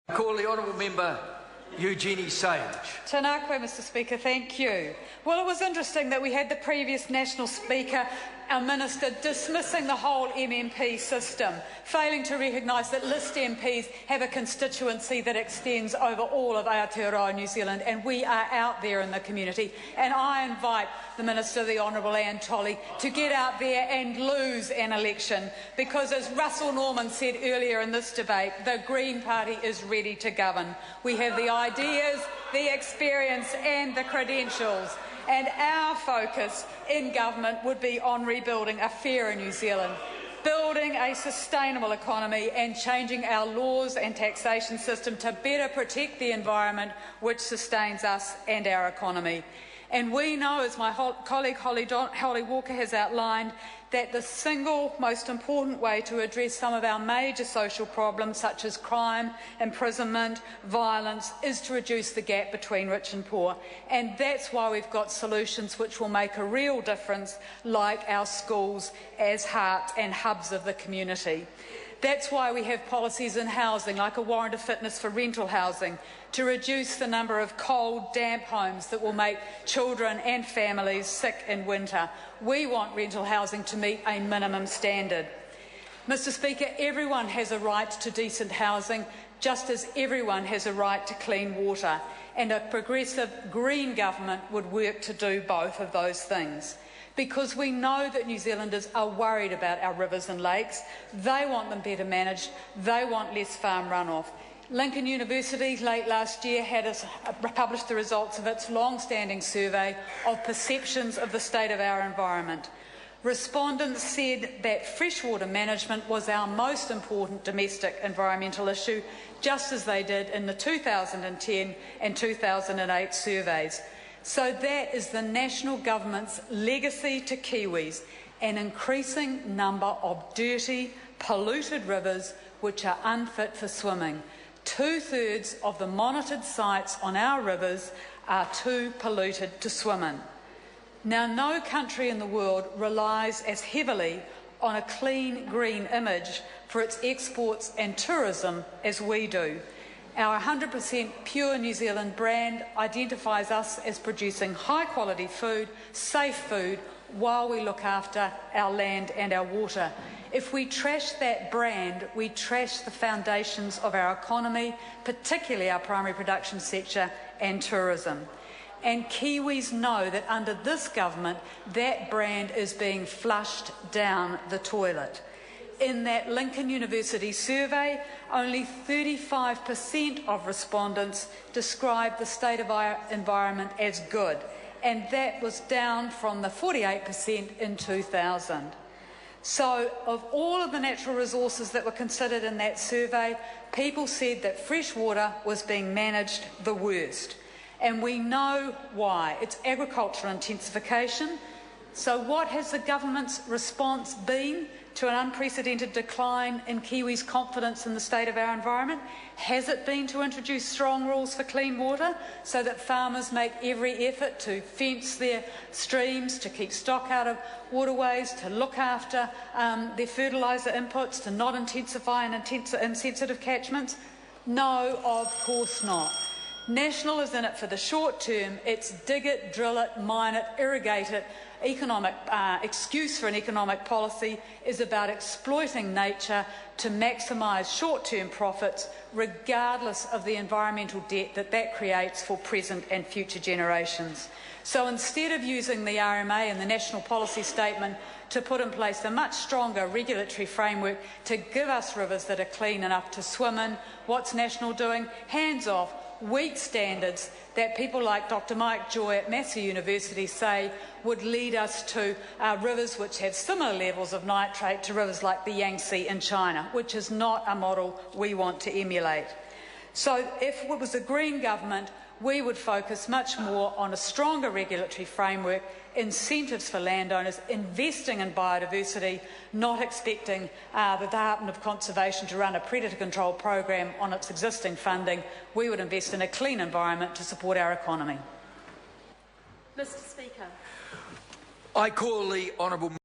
I call the Honourable Member Eugenie Sage. Tēnā koe, Mr Speaker, thank you. Well, it was interesting that we had the previous National Speaker, our Minister, dismissing the whole MMP system, failing to recognise that list MPs have a constituency that extends over all of Aotearoa, New Zealand, and we are out there in the community. And I invite the Minister, the Honourable Anne Tolley, to get out there and lose an election, because as Russell Norman said earlier in this debate, the Green Party is ready to govern. We have the ideas, the experience and the credentials, and our focus in government would be on rebuilding a fairer New Zealand, building a sustainable economy and changing our laws and taxation system to better protect the environment which sustains us and our economy. And we know, as my colleague Holly Walker has outlined, that the single most important way to address some of our major social problems, such as crime, imprisonment, violence, is to reduce the gap between rich and poor. And that's why we've got solutions which will make a real difference, like our schools as heart and hubs of the community. That's why we have policies in housing, like a warrant of fitness for rental housing, to reduce the number of cold, damp homes that will make children and families sick in winter. We want rental housing to meet a minimum standard. Mr Speaker, everyone has a right to decent housing, just as everyone has a right to clean water, and a progressive Green government would work to do both of those things. Because we know that New Zealanders are worried about our rivers and lakes. They want them better managed. They want less farm runoff. Lincoln University late last year had published the results of its long-standing survey of perceptions of the state of our environment. Respondents said that freshwater management was our most important domestic environmental issue, just as they did in the 2010 and 2008 surveys. So that is the national government's legacy to Kiwis, an increasing number of dirty, polluted rivers which are unfit for swimming. 2/3 of the monitored sites on our rivers are too polluted to swim in. Now, no country in the world relies as heavily on a clean, green image for its exports and tourism as we do. Our 100% pure New Zealand brand identifies us as producing high-quality food, safe food, while we look after our land and our water. If we trash that brand, we trash the foundations of our economy, particularly our primary production sector and tourism. And Kiwis know that under this government, that brand is being flushed down the toilet. In that Lincoln University survey, only 35% of respondents described the state of our environment as good, and that was down from the 48% in 2000. So, of all of the natural resources that were considered in that survey, people said that fresh water was being managed the worst. And we know why. It's agricultural intensification. So what has the government's response been to an unprecedented decline in Kiwis' confidence in the state of our environment? Has it been to introduce strong rules for clean water so that farmers make every effort to fence their streams, to keep stock out of waterways, to look after their fertiliser inputs, to not intensify insensitive catchments? No, of course not. National is in it for the short term. It's dig it, drill it, mine it, irrigate it. Economic excuse for an economic policy is about exploiting nature to maximise short-term profits, regardless of the environmental debt that creates for present and future generations. So instead of using the RMA and the National Policy Statement to put in place a much stronger regulatory framework to give us rivers that are clean enough to swim in, what's National doing? Hands off. Weak standards that people like Dr Mike Joy at Massey University say would lead us to rivers which have similar levels of nitrate to rivers like the Yangtze in China, which is not a model we want to emulate. So if it was a Green government, we would focus much more on a stronger regulatory framework, incentives for landowners, investing in biodiversity, not expecting the Department of Conservation to run a predator control program on its existing funding. We would invest in a clean environment to support our economy. Mr Speaker. I call the Honourable